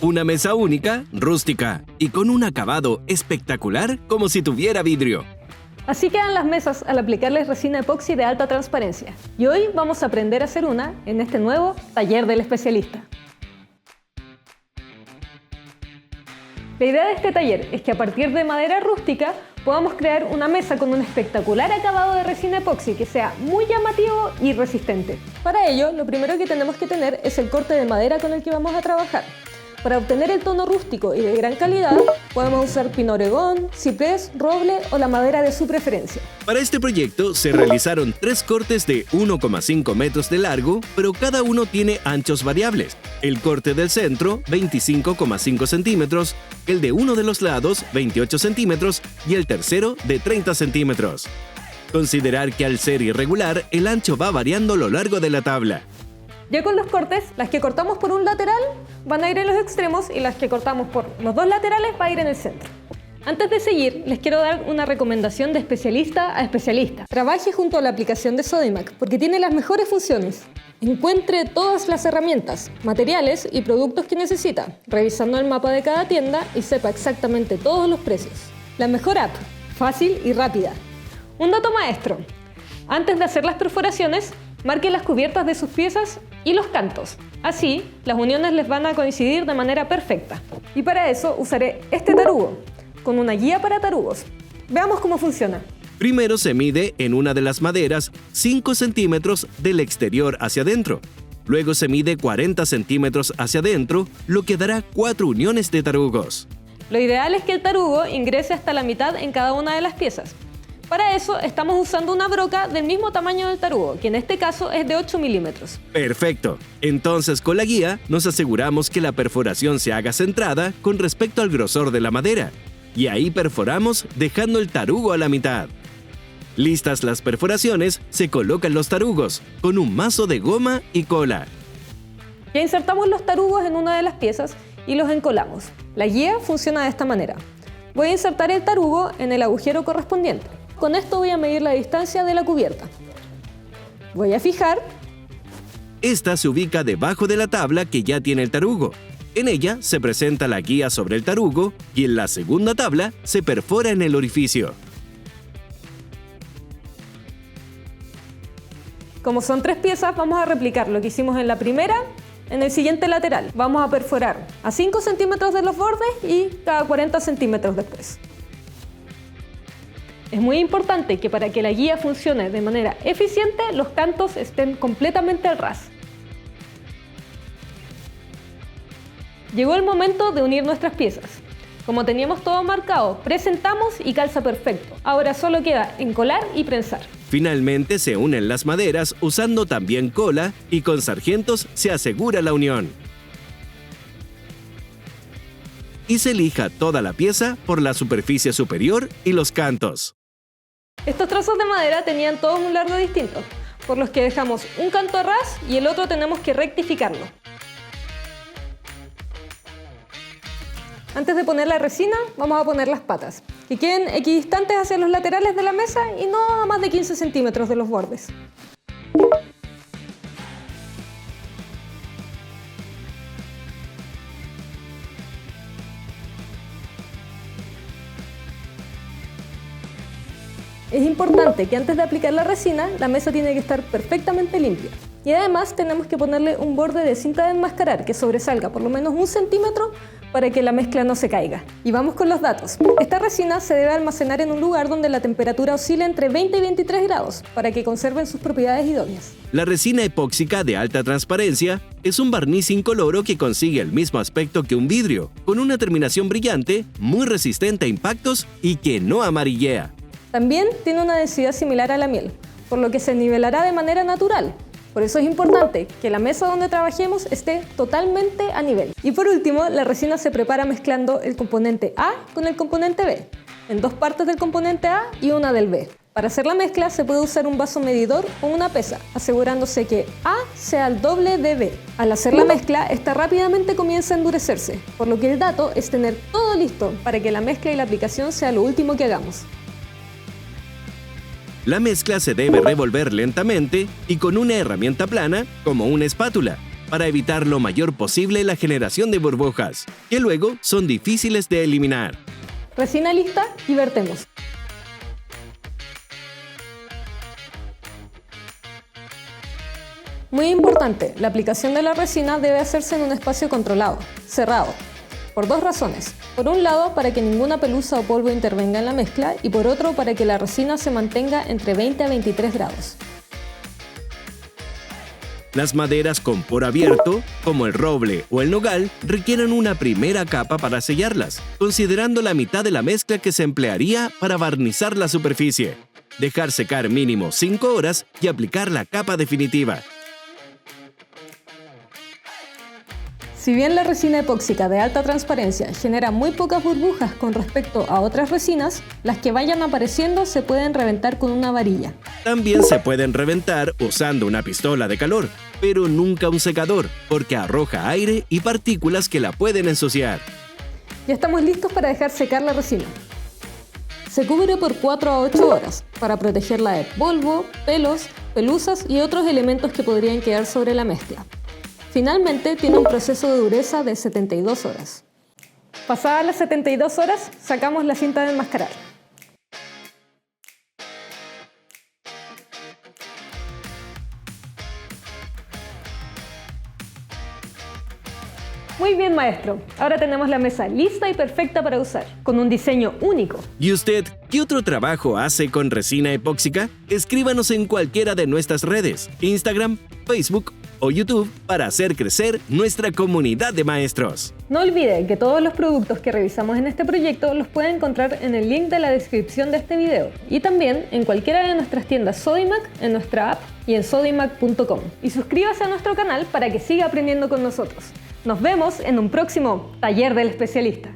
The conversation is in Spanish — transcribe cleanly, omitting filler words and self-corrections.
Una mesa única, rústica y con un acabado espectacular como si tuviera vidrio. Así quedan las mesas al aplicarles resina epoxi de alta transparencia. Y hoy vamos a aprender a hacer una en este nuevo taller del especialista. La idea de este taller es que a partir de madera rústica podamos crear una mesa con un espectacular acabado de resina epoxi que sea muy llamativo y resistente. Para ello, lo primero que tenemos que tener es el corte de madera con el que vamos a trabajar. Para obtener el tono rústico y de gran calidad, podemos usar pino oregón, ciprés, roble o la madera de su preferencia. Para este proyecto se realizaron 3 cortes de 1,5 metros de largo, pero cada uno tiene anchos variables. El corte del centro, 25,5 centímetros, el de uno de los lados, 28 centímetros y el tercero de 30 centímetros. Considerar que al ser irregular, el ancho va variando a lo largo de la tabla. Ya con los cortes, las que cortamos por un lateral van a ir en los extremos y las que cortamos por los dos laterales va a ir en el centro. Antes de seguir, les quiero dar una recomendación de especialista a especialista. Trabaje junto a la aplicación de Sodimac porque tiene las mejores funciones. Encuentre todas las herramientas, materiales y productos que necesita, revisando el mapa de cada tienda y sepa exactamente todos los precios. La mejor app, fácil y rápida. Un dato maestro. Antes de hacer las perforaciones, marque las cubiertas de sus piezas y los cantos. Así, las uniones les van a coincidir de manera perfecta. Y para eso usaré este tarugo, con una guía para tarugos. Veamos cómo funciona. Primero se mide en una de las maderas 5 centímetros del exterior hacia adentro. Luego se mide 40 centímetros hacia adentro, lo que dará 4 uniones de tarugos. Lo ideal es que el tarugo ingrese hasta la mitad en cada una de las piezas. Para eso estamos usando una broca del mismo tamaño del tarugo, que en este caso es de 8 milímetros. Perfecto. Entonces con la guía nos aseguramos que la perforación se haga centrada con respecto al grosor de la madera. Y ahí perforamos dejando el tarugo a la mitad. Listas las perforaciones, se colocan los tarugos con un mazo de goma y cola. Ya insertamos los tarugos en una de las piezas y los encolamos. La guía funciona de esta manera. Voy a insertar el tarugo en el agujero correspondiente. Con esto voy a medir la distancia de la cubierta. Voy a fijar. Esta se ubica debajo de la tabla que ya tiene el tarugo. En ella se presenta la guía sobre el tarugo y en la segunda tabla se perfora en el orificio. Como son 3 piezas, vamos a replicar lo que hicimos en la primera en el siguiente lateral. Vamos a perforar a 5 centímetros de los bordes y cada 40 centímetros después. Es muy importante que para que la guía funcione de manera eficiente, los cantos estén completamente al ras. Llegó el momento de unir nuestras piezas. Como teníamos todo marcado, presentamos y calza perfecto. Ahora solo queda encolar y prensar. Finalmente se unen las maderas usando también cola y con sargentos se asegura la unión. Y se lija toda la pieza por la superficie superior y los cantos. Estos trozos de madera tenían todos un largo distinto, por los que dejamos un canto a ras y el otro tenemos que rectificarlo. Antes de poner la resina, vamos a poner las patas, que queden equidistantes hacia los laterales de la mesa y no a más de 15 centímetros de los bordes. Es importante que antes de aplicar la resina, la mesa tiene que estar perfectamente limpia. Y además tenemos que ponerle un borde de cinta de enmascarar que sobresalga por lo menos 1 centímetro para que la mezcla no se caiga. Y vamos con los datos. Esta resina se debe almacenar en un lugar donde la temperatura oscila entre 20 y 23 grados para que conserven sus propiedades idóneas. La resina epóxica de alta transparencia es un barniz incoloro que consigue el mismo aspecto que un vidrio, con una terminación brillante, muy resistente a impactos y que no amarillea. También tiene una densidad similar a la miel, por lo que se nivelará de manera natural. Por eso es importante que la mesa donde trabajemos esté totalmente a nivel. Y por último, la resina se prepara mezclando el componente A con el componente B, en 2 partes del componente A y una del B. Para hacer la mezcla se puede usar un vaso medidor o una pesa, asegurándose que A sea el doble de B. Al hacer la mezcla, esta rápidamente comienza a endurecerse, por lo que el dato es tener todo listo para que la mezcla y la aplicación sea lo último que hagamos. La mezcla se debe revolver lentamente y con una herramienta plana, como una espátula. para evitar lo mayor posible la generación de burbujas, que luego son difíciles de eliminar. Resina lista y vertemos. Muy importante, la aplicación de la resina debe hacerse en un espacio controlado, cerrado, por dos razones. Por un lado, para que ninguna pelusa o polvo intervenga en la mezcla, y por otro, para que la resina se mantenga entre 20 a 23 grados. Las maderas con poro abierto, como el roble o el nogal, requieren una primera capa para sellarlas, considerando la mitad de la mezcla que se emplearía para barnizar la superficie. Dejar secar mínimo 5 horas y aplicar la capa definitiva. Si bien la resina epóxica de alta transparencia genera muy pocas burbujas con respecto a otras resinas, las que vayan apareciendo se pueden reventar con una varilla. También se pueden reventar usando una pistola de calor, pero nunca un secador, porque arroja aire y partículas que la pueden ensuciar. Ya estamos listos para dejar secar la resina. Se cubre por 4 a 8 horas para protegerla de polvo, pelos, pelusas y otros elementos que podrían quedar sobre la mezcla. Finalmente, tiene un proceso de dureza de 72 horas. Pasadas las 72 horas, sacamos la cinta de enmascarar. Muy bien, maestro. Ahora tenemos la mesa lista y perfecta para usar, con un diseño único. ¿Y usted qué otro trabajo hace con resina epóxica? Escríbanos en cualquiera de nuestras redes, Instagram, Facebook o YouTube, para hacer crecer nuestra comunidad de maestros. No olvide que todos los productos que revisamos en este proyecto los puede encontrar en el link de la descripción de este video y también en cualquiera de nuestras tiendas Sodimac, en nuestra app y en sodimac.com. Y suscríbase a nuestro canal para que siga aprendiendo con nosotros. Nos vemos en un próximo Taller del Especialista.